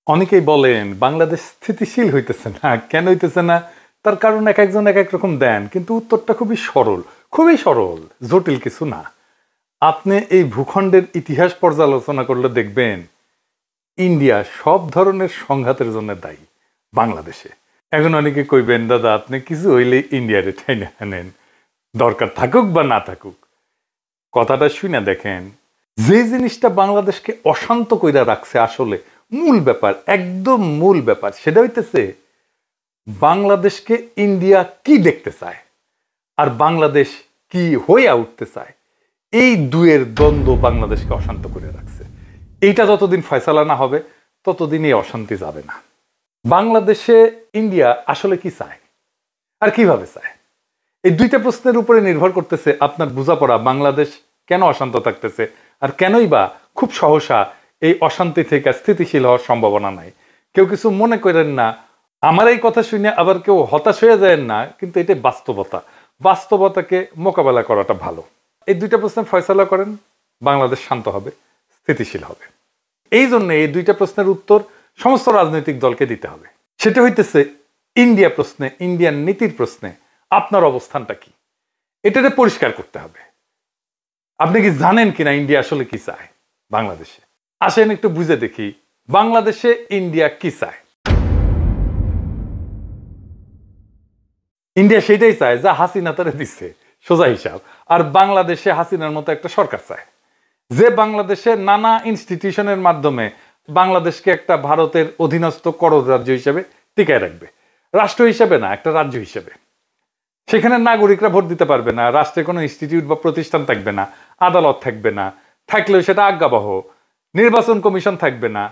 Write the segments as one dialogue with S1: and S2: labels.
S1: অনেকেই বলেন বাংলাদেশ স্থিতিশীল হইতেছে না। কেন হইতেছে না? তার কারণ এক একজন এক এক রকম দেন, কিন্তু উত্তরটা খুবই সরল, জটিল কিছু না। আপনি এই ভূখণ্ডের ইতিহাস পর্যালোচনা করলে দেখবেন ইন্ডিয়া সব ধরনের সংঘাতের জন্য দায়ী বাংলাদেশে। এখন অনেকে কইবেন, দাদা আপনি কিছু হইলে ইন্ডিয়ারে ঠাইনা নেন, দরকার থাকুক বা না থাকুক। কথাটা শুনে দেখেন, যে জিনিসটা বাংলাদেশকে অশান্ত কইরা রাখছে, আসলে মূল ব্যাপার, একদম মূল ব্যাপার, সেটা হইতেছে বাংলাদেশকে ইন্ডিয়া কি দেখতে চায় আর বাংলাদেশ কি হইয়া উঠতে চায়। এই দুয়ের দ্বন্দ্ব বাংলাদেশকে অশান্ত করে রাখছে। এইটা যতদিন ফয়সালা না হবে ততদিন এই অশান্তি যাবে না। বাংলাদেশে ইন্ডিয়া আসলে কি চায় আর কিভাবে চায়, এই দুইটা প্রশ্নের উপরে নির্ভর করতেছে আপনার বোঝাপড়া বাংলাদেশ কেন অশান্ত থাকতেছে আর কেনই বা খুব সহসা এই অশান্তি থেকে স্থিতিশীল হওয়ার সম্ভাবনা নাই। কেউ কিছু মনে করেন না, আমার এই কথা শুনে আবার কেউ হতাশ হয়ে যায় না, কিন্তু এটা বাস্তবতাকে মোকাবেলা করাটা ভালো। এই দুইটা প্রশ্নের ফয়সালা করেন, বাংলাদেশ শান্ত হবে, স্থিতিশীল হবে। এই জন্য এই দুইটা প্রশ্নের উত্তর সমস্ত রাজনৈতিক দলকে দিতে হবে। সেটা হইতেছে ইন্ডিয়া প্রশ্নে, ইন্ডিয়ান নীতির প্রশ্নে আপনার অবস্থানটা কি, এটাতে পরিষ্কার করতে হবে। আপনি কি জানেন কিনা ইন্ডিয়া আসলে কি চায় বাংলাদেশে? আসেন একটু বুঝে দেখি বাংলাদেশে ইন্ডিয়া কি চায়। ইন্ডিয়া সেটাই চায় যা হাসিনা তারে দিচ্ছে, সোজা হিসাব। আর বাংলাদেশে হাসিনার মতো একটা সরকার চায় যে বাংলাদেশে নানা ইনস্টিটিউশনের মাধ্যমে বাংলাদেশকে একটা ভারতের অধীনস্থ করজ রাজ্য হিসেবে টিকায় রাখবে। রাষ্ট্র হিসেবে না, একটা রাজ্য হিসেবে। সেখানে নাগরিকরা ভোট দিতে পারবে না, রাষ্ট্রে কোনো ইনস্টিটিউট বা প্রতিষ্ঠান থাকবে না, আদালত থাকবে না, থাকলেও সেটা আজ্ঞাবহ, নির্বাচন কমিশন থাকবে না,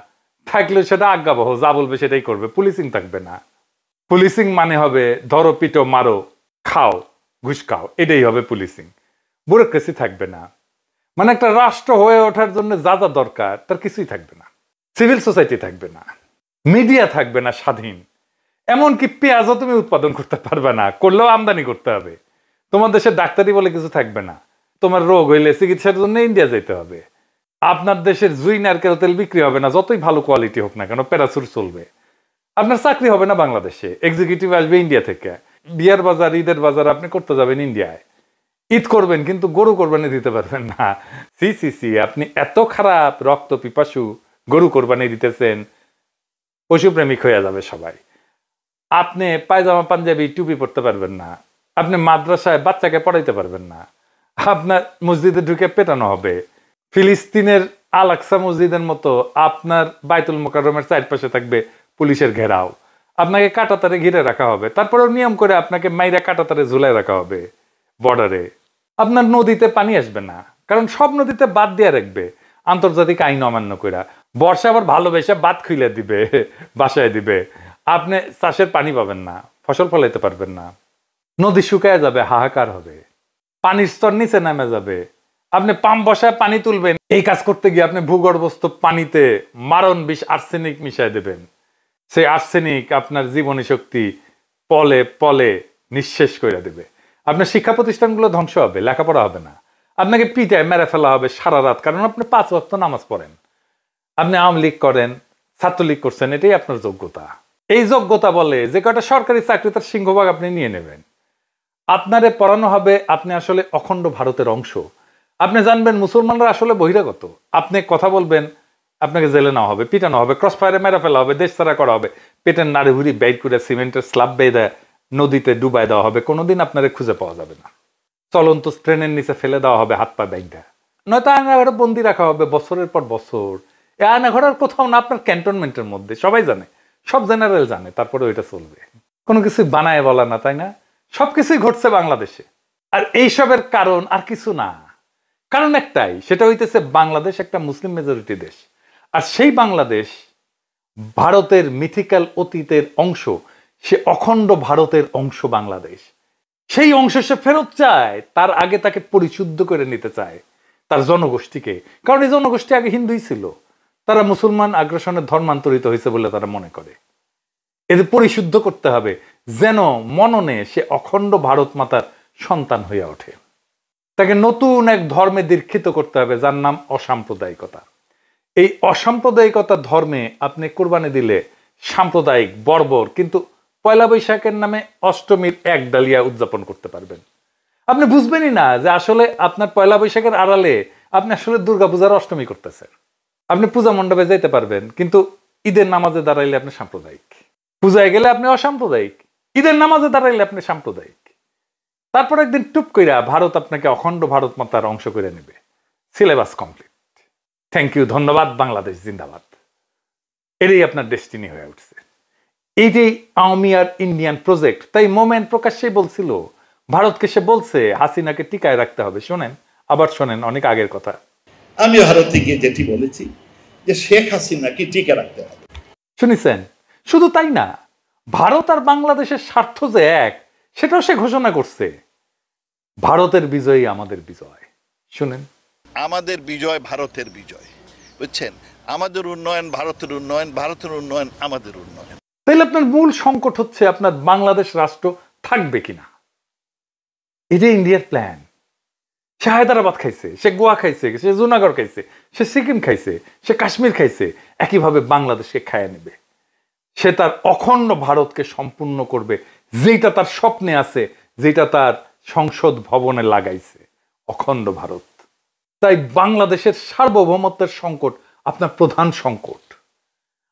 S1: থাকলেও সেটা আজ্ঞাবহ, যা বলবে সেটাই করবে, পুলিশিং থাকবে না। পুলিশিং মানে হবে ধরো, পিটো, মারো, খাও, ঘুষ খাও, এটাই হবে পুলিশিং। ব্যুরোক্রেসি থাকবে না। মানে একটা রাষ্ট্র হয়ে ওঠার জন্য যা যা দরকার তার কিছুই থাকবে না। সিভিল সোসাইটি থাকবে না, মিডিয়া থাকবে না স্বাধীন, এমনকি পেঁয়াজও তুমি উৎপাদন করতে পারবে না, করলেও আমদানি করতে হবে। তোমার দেশে ডাক্তারি বলে কিছু থাকবে না, তোমার রোগ হইলে চিকিৎসার জন্য ইন্ডিয়া যেতে হবে। আপনার দেশের জুই নারকেল তেল বিক্রি হবে না, যতই ভালো কোয়ালিটি হোক না কেন, প্যারাসুট চলবে। আপনার চাকরি হবে না বাংলাদেশে, এক্সিকিউটিভ আসবে ইন্ডিয়া থেকে। বিয়ার বাজার, ঈদের বাজার আপনি করতে যাবেন ইন্ডিয়ায়, ঈদ করবেন কিন্তু গরু কোরবানি দিতে পারবেন না। সি সি সি, আপনি এত খারাপ, রক্ত পিপাসু, গরু কোরবানি দিতেছেন, পশুপ্রেমিক হয়ে যাবে সবাই। আপনি পায়জামা পাঞ্জাবি টুপি পড়তে পারবেন না, আপনি মাদ্রাসায় বাচ্চাকে পড়াইতে পারবেন না, আপনার মসজিদে ঢুকে পেটানো হবে। ফিলিস্তিনের আল আকসা মসজিদের মতো আপনার বাইতুল মোকাররমের চারপাশে থাকবে পুলিশের ঘেরাও, আপনাকে কাঁটাতারে ঘিরে রাখা হবে, তারপরেও নিয়ম করে আপনাকে মাইরা কাঁটাতারে ঝুলাই রাখা হবে বর্ডারে। আপনার নদীতে পানি আসবে না, কারণ সব নদীতে বাদ দিয়ে রাখবে আন্তর্জাতিক আইন অমান্য কইরা। বর্ষা আবার ভালোবেসে বাদ খুলে দিবে, বাসায় দিবে। আপনি চাষের পানি পাবেন না, ফসল ফলাইতে পারবেন না, নদী শুকায় যাবে, হাহাকার হবে, পানির স্তর নিচে নেমে যাবে। আপনি পাম্প বসায় পানি তুলবেন, এই কাজ করতে গিয়ে আপনি ভূগর্ভস্থ পানিতে মারণ বিষ আর্সেনিক মিশাই দেবেন। সেই আর্সেনিক আপনার জীবনী শক্তি পলে পলে নিঃশেষ করে দেবে। আপনার শিক্ষা প্রতিষ্ঠানগুলো ধ্বংস হবে, লেখাপড়া হবে না, আপনাকে পিটায় মেরে ফেলা হবে সারা রাত, কারণ আপনি 5 ওয়াক্ত নামাজ পড়েন। আপনি আওয়ামী লীগ করেন, ছাত্রলীগ করছেন, এটাই আপনার যোগ্যতা। এই যোগ্যতা বলে যে কয়টা সরকারি চাকরি তার সিংহভাগ আপনি নিয়ে নেবেন। আপনারে পড়ানো হবে আপনি আসলে অখণ্ড ভারতের অংশ। আপনি জানবেন মুসলমানরা আসলে বহিরাগত। আপনি কথা বলবেন, আপনাকে জেলে নেওয়া হবে, পিটানো হবে, ক্রস ফায়ারে মেরা ফেলা হবে, দেশ ছাড়া করা হবে, পেটের নাড়ি ভুড়ি বের করে সিমেন্টের স্ল্যাব বেঁধে নদীতে ডুবাই দেওয়া হবে, কোনোদিন আপনারে খুঁজে পাওয়া যাবে না। চলন্ত ট্রেনের নিচে ফেলে দেওয়া হবে হাত পা বাইন্ধা, নয়তো আয়নাঘরে বন্দি রাখা হবে বছরের পর বছর। এই আয়নাঘরের কোথাও না, আপনার ক্যান্টনমেন্টের মধ্যে। সবাই জানে, সব জেনারেল জানে, তারপরে ওইটা চলবে। কোনো কিছু বানায় বলা না, তাই না? সবকিছুই ঘটছে বাংলাদেশে। আর এইসবের কারণ আর কিছু না, কারণ একটাই, সেটা হইতেছে বাংলাদেশ একটা মুসলিম মেজরিটি দেশ। আর সেই বাংলাদেশ ভারতের মিথিক্যাল অতীতের অংশ, সে অখণ্ড ভারতের অংশ বাংলাদেশ। সেই অংশ সে ফেরত চায়, তার আগে তাকে পরিশুদ্ধ করে নিতে চায় তার জনগোষ্ঠীকে। কারণ এই জনগোষ্ঠী আগে হিন্দুই ছিল, তারা মুসলমান আগ্রাসনের ধর্মান্তরিত হয়েছে বলে তারা মনে করে। এদের পরিশুদ্ধ করতে হবে যেন মননে সে অখণ্ড ভারত মাতার সন্তান হয়ে ওঠে। তাকে নতুন এক ধর্মে দীক্ষিত করতে হবে, যার নাম অসাম্প্রদায়িকতা। এই অসাম্প্রদায়িকতার ধর্মে আপনি কোরবানি দিলে সাম্প্রদায়িক বর্বর, কিন্তু পয়লা বৈশাখের নামে অষ্টমীর এক ডালিয়া উদযাপন করতে পারবেন। আপনি বুঝবেনই না যে আসলে আপনার পয়লা বৈশাখের আড়ালে আপনি আসলে দুর্গাপূজার অষ্টমী করতেছেন। আপনি পূজা মণ্ডপে যেতে পারবেন, কিন্তু ঈদের নামাজে দাঁড়াইলে আপনি সাম্প্রদায়িক। পূজায় গেলে আপনি অসাম্প্রদায়িক, ঈদের নামাজে দাঁড়াইলে আপনি সাম্প্রদায়িক। তারপর একদিন টুপ কইরা ভারত আপনাকে অখণ্ড ভারত মাতার অংশ করে নেবে। Syllabus complete. থ্যাংক ইউ, ধন্যবাদ। বাংলাদেশ জিন্দাবাদ। এটাই আপনার ডেস্টিনি হয়ে উঠছে। এই যে আওয়ামী আর ইন্ডিয়ান প্রজেক্ট, তাই মোমেন্ট প্রকাশ্যেই বলছিল, ভারতকে সে বলছে হাসিনাকে টিকায় রাখতে হবে। শোনেন, আবার শোনেন, অনেক আগের কথা।
S2: আমি ভারতে গিয়ে যেটি বলেছি যে শেখ হাসিনাকে টিকে রাখতে হবে।
S1: শুনেছেন? শুধু তাই না, ভারত আর বাংলাদেশের স্বার্থ যে এক, সেটাও সে ঘোষণা করছে। ভারতের বিজয়ই আমাদের বিজয়। শুনেন,
S3: আমাদের বিজয় ভারতের বিজয়, বুঝছেন? আমাদের উন্নয়ন ভারতের উন্নয়ন, ভারতের উন্নয়ন আমাদের উন্নয়ন।
S1: তাইলে আপনার মূল সংকট হচ্ছে আপনার বাংলাদেশ রাষ্ট্র থাকবে কিনা। এই যে ইন্ডিয়ার প্ল্যান, সে হায়দ্রাবাদ খাইছে, সে গোয়া খাইছে, সে জুনাগড় খাইছে, সে সিকিম খাইছে, সে কাশ্মীর খাইছে, একইভাবে বাংলাদেশকে খাইয়ে নেবে। সে তার অখণ্ড ভারতকে সম্পূর্ণ করবে, যেটা তার স্বপ্নে আছে, যেটা তার সংসদ ভবনে লাগাইছে, অখণ্ড ভারত। তাই বাংলাদেশের সার্বভৌমত্বের সংকট আপনার প্রধান সংকট।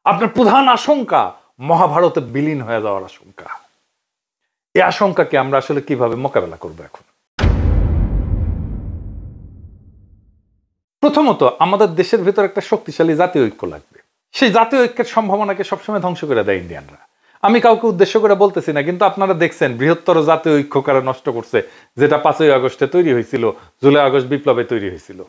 S1: আপনার প্রধান আশঙ্কা মহাভারতে বিলীন হয়ে যাওয়ার আশঙ্কা। এই আশঙ্কাকে আমরা আসলে কিভাবে মোকাবেলা করব? এখন প্রথমত আমাদের দেশের ভিতর একটা শক্তিশালী জাতীয় ঐক্য লাগবে। সেই জাতীয় ঐক্যের সম্ভাবনাকে সবসময় ধ্বংস করে দেয় ইন্ডিয়ানরা। আমি কাউকে উদ্দেশ্য করে বলতেছি না, কিন্তু আপনারা দেখছেন বৃহত্তর জাতীয় ঐক্য কারা নষ্ট করছে, যেটা 5ই আগস্টে তৈরি হয়েছিল, জুলাই আগস্ট বিপ্লবে তৈরি হয়েছিল।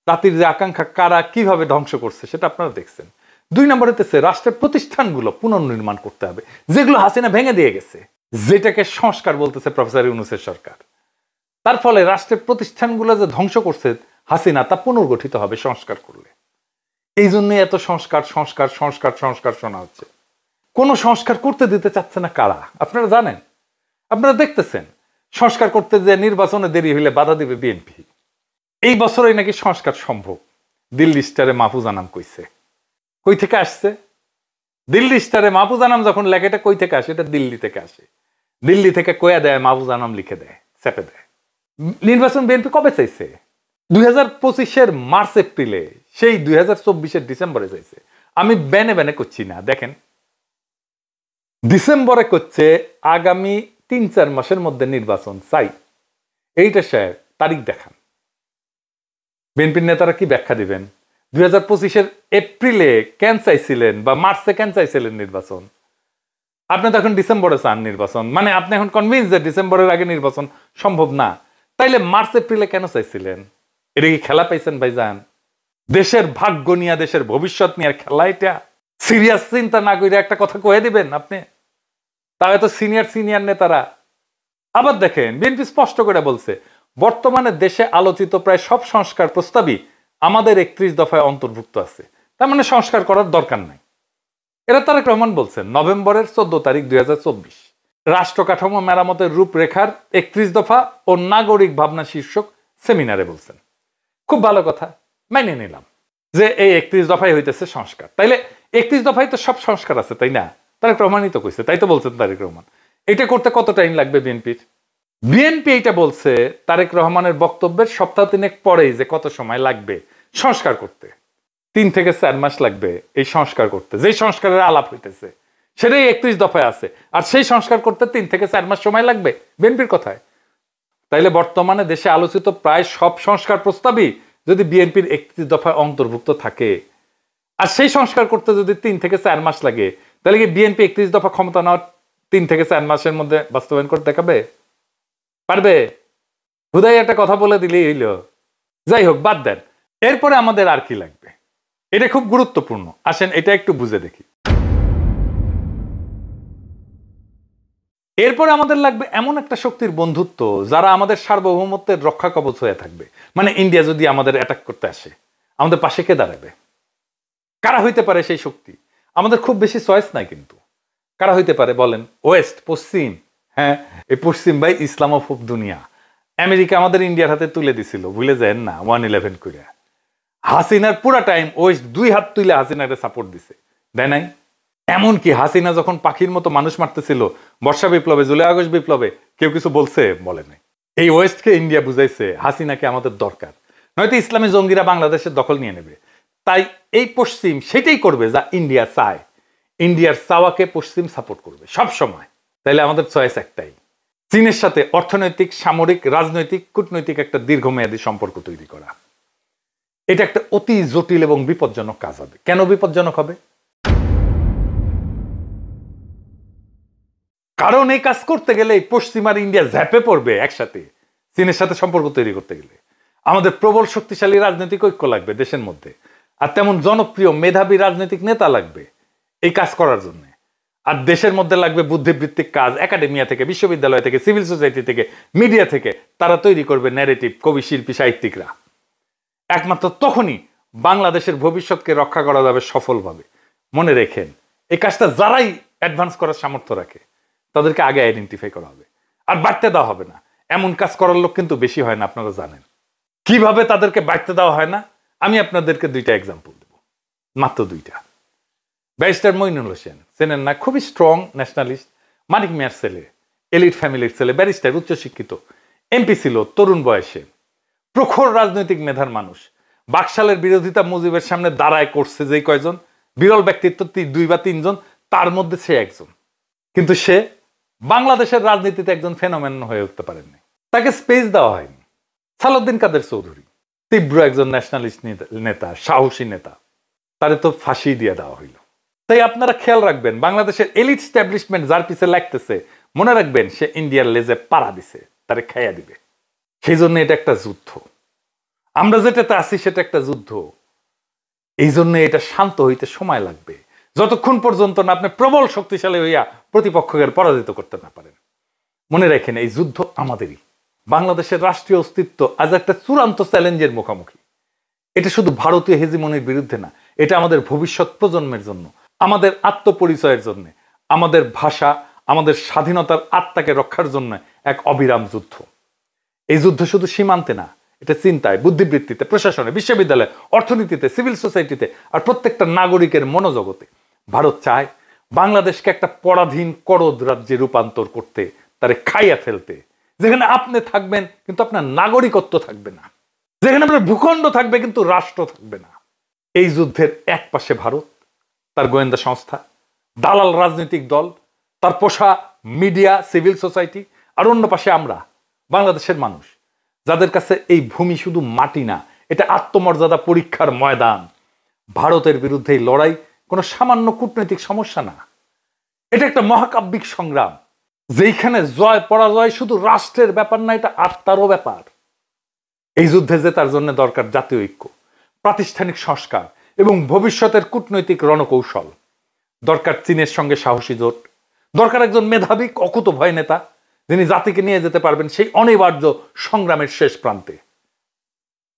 S1: জাতির যে আকাঙ্ক্ষা কারা কিভাবে ধ্বংস করছে সেটা আপনারা দেখছেন। 2 নম্বর হতেছে রাষ্ট্রের প্রতিষ্ঠানগুলো পুনর্নির্মাণ করতে হবে, যেগুলো হাসিনা ভেঙে দিয়ে গেছে, যেটাকে সংস্কার বলতেছে প্রফেসর ইউনূসের সরকার। তার ফলে রাষ্ট্রের প্রতিষ্ঠানগুলো যে ধ্বংস করছে হাসিনা, তা পুনর্গঠিত হবে সংস্কার করলে। এই জন্য এত সংস্কার সংস্কার সংস্কার সংস্কার শোনা হচ্ছে। কোন সংস্কার করতে দিতে চাচ্ছে না কারা আপনারা জানেন? আপনারা দেখতেছেন, সংস্কার করতে যে নির্বাচনে দেরি হইলে বাধা দিবে বিএনপি। এই বছরই নাকি সংস্কার সম্ভব, দিল্লি স্টারে মাহফুজ আনাম কইছে। কই থেকে আসছে? দিল্লি স্টারে মাহফুজ আনাম যখন লেখে, এটা কই থেকে আসে? এটা দিল্লি থেকে আসে। দিল্লি থেকে কয়া দেয়, মাহফুজ আনাম লিখে দেয়, চেপে দেয়। নির্বাচন বিএনপি কবে চাইছে? 2025-এর মার্চ এপ্রিলে, সেই 2024-এর ডিসেম্বরে চাইছে। আমি বেনে বেনে করছি না, দেখেন ডিসেম্বরে করছে, আগামী 3-4 মাসের মধ্যে নির্বাচন চাই। এইটা স্যার তারিখ দেখান। বিএনপির নেতারা কি ব্যাখ্যা দিবেন? 2025-এর এপ্রিলে কেন চাইছিলেন বা মার্চে কেন চাইছিলেন নির্বাচন? আপনি তো এখন ডিসেম্বরে চান নির্বাচন, মানে আপনি এখন কনভিন্স যে ডিসেম্বরের আগে নির্বাচন সম্ভব না। তাইলে মার্চ এপ্রিলে কেন চাইছিলেন? এটা কি খেলা পাইছেন ভাইজান? দেশের ভাগ্য নিয়ে, দেশের ভবিষ্যৎ নিয়ে খেলা এটা? সিরিয়াস চিন্তা না করে একটা কথা কয়ে দিবেন আপনি? তাহলে তো সিনিয়র নেতারা। আবার দেখেন, বিএনপি স্পষ্ট করে বলছে, বর্তমানে দেশে আলোচিত প্রায় সব সংস্কার প্রস্তাবই আমাদের 31 দফায় অন্তর্ভুক্ত আছে, তার মানে সংস্কার করার দরকার নাই। এটা তারেক রহমান বলছেন নভেম্বরের 14 তারিখ 2024 রাষ্ট্র কাঠামো মেরামতের রূপরেখার 31 দফা ও নাগরিক ভাবনা শীর্ষক সেমিনারে বলছেন। খুব ভালো কথা, মেনে নিলাম যে এই 31 দফায় হইতেছে সংস্কার। তাইলে 31 দফায় তো সব সংস্কার আছে, তাই না? তারেক রহমানই তো কইছে, তাই তো বলছেন তারেক রহমান। এটা করতে কত টাইম লাগবে বিএনপির? বিএনপি এইটা বলছে তারেক রহমানের বক্তব্যের সপ্তাহ 3 পরেই, যে কত সময় লাগবে সংস্কার করতে। 3 থেকে 4 মাস লাগবে এই সংস্কার করতে। যেই সংস্কারের আলাপ হইতেছে সেটাই 31 দফায় আছে, আর সেই সংস্কার করতে 3 থেকে 4 মাস সময় লাগবে বিএনপির কথায়। তাইলে বর্তমানে দেশে আলোচিত প্রায় সব সংস্কার প্রস্তাবই যদি বিএনপির 31 দফায় অন্তর্ভুক্ত থাকে, আর সেই সংস্কার করতে যদি 3 থেকে 4 মাস লাগে, তাহলে কি বিএনপি 31 দফা ক্ষমতা নেওয়ার 3 থেকে 4 মাসের মধ্যে বাস্তবায়ন করতে দেখাবে? পারবে? হুদাই একটা কথা বলে দিলেই হইল। যাই হোক, বাদ দেন। এরপরে আমাদের আর কি লাগবে? এটা খুব গুরুত্বপূর্ণ, আসেন এটা একটু বুঝে দেখি। এরপরে আমাদের লাগবে এমন একটা শক্তির বন্ধুত্ব যারা আমাদের সার্বভৌমত্বের রক্ষা কবচ হয়ে থাকবে। মানে ইন্ডিয়া যদি আমাদের অ্যাটাক করতে আসে, আমাদের পাশে কে দাঁড়াবে? কারা হইতে পারে সেই শক্তি? আমাদের খুব বেশি চয়েস নাই, কিন্তু কারা হইতে পারে বলেন? ওয়েস্ট, পশ্চিম। হ্যাঁ, এই পশ্চিম ভাই ইসলামোফোব দুনিয়া। আমেরিকা আমাদের ইন্ডিয়ার হাতে তুলে দিছিল, ভুলে যান না, 1/11 করে। হাসিনার পুরা টাইম ওয়েস্ট 2 হাত তুলে হাসিনাকে সাপোর্ট দিছে, দেয় নাই? এমনকি হাসিনা যখন পাখির মতো মানুষ মারতেছিল বর্ষা বিপ্লবে, জুলাই আগস্ট বিপ্লবে, কেউ কিছু বলছে? বলে নাই। এই ওয়েস্টকে ইন্ডিয়া বুঝাইছে হাসিনাকে আমাদের দরকার, নয়তো ইসলামী জঙ্গিরা বাংলাদেশের দখল নিয়ে নেবে। তাই এই পশ্চিম সেটাই করবে যা ইন্ডিয়া চায়। ইন্ডিয়ার চাওয়াকে পশ্চিম সাপোর্ট করবে সব সময়। তাইলে আমাদের চয়েস একটাই, চীনের সাথে অর্থনৈতিক, সামরিক, রাজনৈতিক, কূটনৈতিক একটা দীর্ঘমেয়াদী সম্পর্ক তৈরি করা। এটা একটা অতি জটিল এবং বিপজ্জনক কাজ হবে। কেন বিপজ্জনক হবে? কারণ এই কাজ করতে গেলে পশ্চিম আর ইন্ডিয়া ঝ্যাপে পড়বে একসাথে। চীনের সাথে সম্পর্ক তৈরি করতে গেলে আমাদের প্রবল শক্তিশালী রাজনৈতিক ঐক্য লাগবে দেশের মধ্যে, আর তেমন জনপ্রিয় মেধাবী রাজনৈতিক নেতা লাগবে এই কাজ করার জন্য। আর দেশের মধ্যে লাগবে বুদ্ধিবৃত্তিক কাজ, একাডেমিয়া থেকে, বিশ্ববিদ্যালয় থেকে, সিভিল সোসাইটি থেকে, মিডিয়া থেকে। তারা তৈরি করবে ন্যারেটিভ, কবি, শিল্পী, সাহিত্যিকরা। একমাত্র তখনই বাংলাদেশের ভবিষ্যৎকে রক্ষা করা যাবে সফলভাবে। মনে রেখেন, এই কাজটা যারাই অ্যাডভান্স করার সামর্থ্য রাখে তাদেরকে আগে আইডেন্টিফাই করা হবে, আর বাড়তে দেওয়া হবে না। এমন কাজ করার লোক কিন্তু বেশি হয় না, আপনারা জানেন। কিভাবে তাদেরকে বাড়তে দেওয়া হয় না, আমি আপনাদেরকে 2টা এক্সাম্পল দেব, মাত্র 2টা। ব্যারিস্টার মইনুল হোসেন চেনেন না? খুবই স্ট্রং ন্যাশনালিস্ট, মানিক মিয়ার ছেলে, এলিট ফ্যামিলির ছেলে, ব্যারিস্টার, উচ্চশিক্ষিত, এমপি ছিল তরুণ বয়সে, প্রখর রাজনৈতিক মেধার মানুষ। বাকশালের বিরোধিতা মুজিবের সামনে দাঁড়ায় করছে যেই কয়জন বিরল ব্যক্তিত্ব, 2 বা 3 জন, তার মধ্যে সে একজন। কিন্তু সে বাংলাদেশের রাজনীতিতে একজন ফেনোমেন হয়ে উঠতে পারেননি, তাকে স্পেস দেওয়া হয়নি। সালাউদ্দিন কাদের চৌধুরী তীব্র একজন ন্যাশনালিস্ট নেতা, সাহসী নেতা, তারে তো ফাঁসি দিয়ে দেওয়া হইল। তাই আপনারা খেয়াল রাখবেন, বাংলাদেশের এলিট স্ট্যাবলিশমেন্ট যার পিছে লাগতেছে, মনে রাখবেন সে ইন্ডিয়ার লেজে পাড়া দিছে, তারে খাইয়া দিবে। সেই জন্য এটা একটা যুদ্ধ। আমরা যেটাতে আছি সেটা একটা যুদ্ধ। এই জন্য এটা শান্ত হইতে সময় লাগবে, যতক্ষণ পর্যন্ত না আপনি প্রবল শক্তিশালী হইয়া প্রতিপক্ষকে পরাজিত করতে না পারেন। মনে রাখেন, এই যুদ্ধ আমাদেরই। বাংলাদেশের রাষ্ট্রীয় অস্তিত্ব আজ একটা চূড়ান্ত চ্যালেঞ্জের মুখোমুখি। এটা শুধু ভারতীয় হেজিমনির বিরুদ্ধে না, এটা আমাদের ভবিষ্যৎ প্রজন্মের জন্য, আমাদের আত্মপরিচয়ের জন্য, আমাদের ভাষা, আমাদের স্বাধীনতার আত্মাকে রক্ষার জন্য এক অবিরাম যুদ্ধ। এই যুদ্ধ শুধু সীমান্তে না, এটা চিন্তায়, বুদ্ধিবৃত্তিতে, প্রশাসনে, বিশ্ববিদ্যালয়ে, অর্থনীতিতে, সিভিল সোসাইটিতে, আর প্রত্যেকটা নাগরিকের মনোজগতে। ভারত চায় বাংলাদেশকে একটা পরাধীন করদ রাজ্যে রূপান্তর করতে, তারে খাইয়া ফেলতে, যেখানে আপনি থাকবেন কিন্তু আপনার নাগরিকত্ব থাকবে না, যেখানে আপনার ভূখণ্ড থাকবে কিন্তু রাষ্ট্র থাকবে না। এই যুদ্ধের এক পাশে ভারত, তার গোয়েন্দা সংস্থা, দালাল রাজনৈতিক দল, তার পোষা মিডিয়া, সিভিল সোসাইটি, আর অন্য পাশে আমরা বাংলাদেশের মানুষ, যাদের কাছে এই ভূমি শুধু মাটি না, এটা আত্মমর্যাদা পরীক্ষার ময়দান। ভারতের বিরুদ্ধে এই লড়াই কোনো সামান্য কূটনৈতিক সমস্যা না, এটা একটা মহাকাব্যিক সংগ্রাম, যেখানে জয় পরাজয় শুধু রাষ্ট্রের ব্যাপার না, এটা আত্মারও ব্যাপার। এই যুদ্ধে জেতার জন্য দরকার জাতীয় ঐক্য, প্রাতিষ্ঠানিক সংস্কার এবং ভবিষ্যতের কূটনৈতিক রণকৌশল। দরকার চীনের সঙ্গে সাহসী জোট, দরকার একজন মেধাবী অকুতোভয় নেতা, যিনি জাতিকে নিয়ে যেতে পারবেন সেই অনিবার্য সংগ্রামের শেষ প্রান্তে।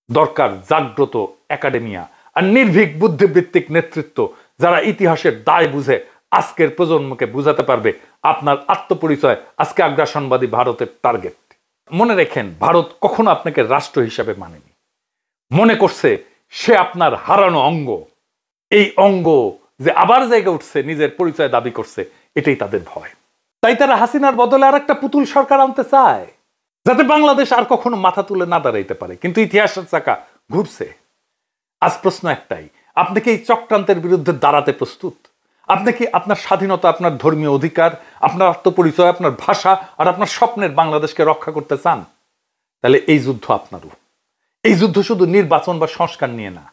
S1: দরকার জাগ্রত একাডেমিয়া আর নির্ভীক বুদ্ধিবৃত্তিক নেতৃত্ব, যারা ইতিহাসের দায় বুঝে আজকের প্রজন্মকে বুঝাতে পারবে আপনার আত্মপরিচয় আজকে আগ্রাসনবাদী ভারতের টার্গেট। মনে রেখেন, ভারত কখনো আপনাকে রাষ্ট্র হিসাবে মানেনি, মনে করছে সে আপনার হারানো অঙ্গ। এই অঙ্গ যে আবার জায়গা উঠছে, নিজের পরিচয় দাবি করছে, এটাই তাদের ভয়। তাই তারা হাসিনার বদলে আর একটা পুতুল সরকার আনতে চায়, যাতে বাংলাদেশ আর কখনো মাথা তুলে না দাঁড়াইতে পারে। কিন্তু ইতিহাসের চাকা ঘুরছে। আজ প্রশ্ন একটাই, আপনি কি এই চক্রান্তের বিরুদ্ধে দাঁড়াতে প্রস্তুত? আপনি কি আপনার স্বাধীনতা, আপনার ধর্মীয় অধিকার, আপনার আত্মপরিচয়, আপনার ভাষা আর আপনার স্বপ্নের বাংলাদেশকে রক্ষা করতে চান? তাহলে এই যুদ্ধ আপনারও। এই যুদ্ধ শুধু নির্বাচন বা সংস্কার নিয়ে না,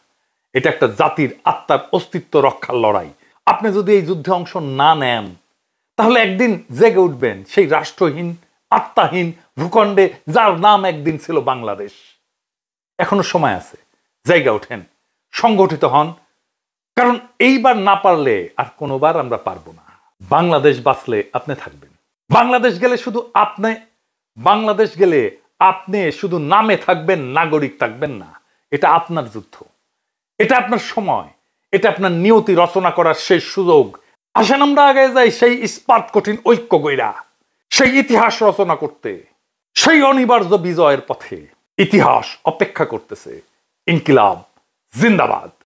S1: এটা একটা জাতির আত্মার অস্তিত্ব রক্ষার লড়াই। আপনি যদি এই যুদ্ধে অংশ না নেন, তাহলে একদিন জেগে উঠবেন সেই রাষ্ট্রহীন, আত্মাহীন ভূখণ্ডে, যার নাম একদিন ছিল বাংলাদেশ। এখনো সময় আছে, জায়গা ওঠেন, সংগঠিত হন, কারণ এইবার না পারলে আর কোনোবার আমরা পারবো না। বাংলাদেশ বাঁচলে আপনি থাকবেন, বাংলাদেশ গেলে শুধু আপনি, বাংলাদেশ গেলে আপনি শুধু নামে থাকবেন, নাগরিক থাকবেন না। এটা আপনার যুদ্ধ, এটা আপনার সময়, এটা আপনার নিয়তি রচনা করার শেষ সুযোগ। আসেন আমরা আগে যাই সেই ইস্পাত কঠিন ঐক্য গইরা, সেই ইতিহাস রচনা করতে, সেই অনিবার্য বিজয়ের পথে। ইতিহাস অপেক্ষা করতেছে। ইনকিলাব, জিন্দাবাদ।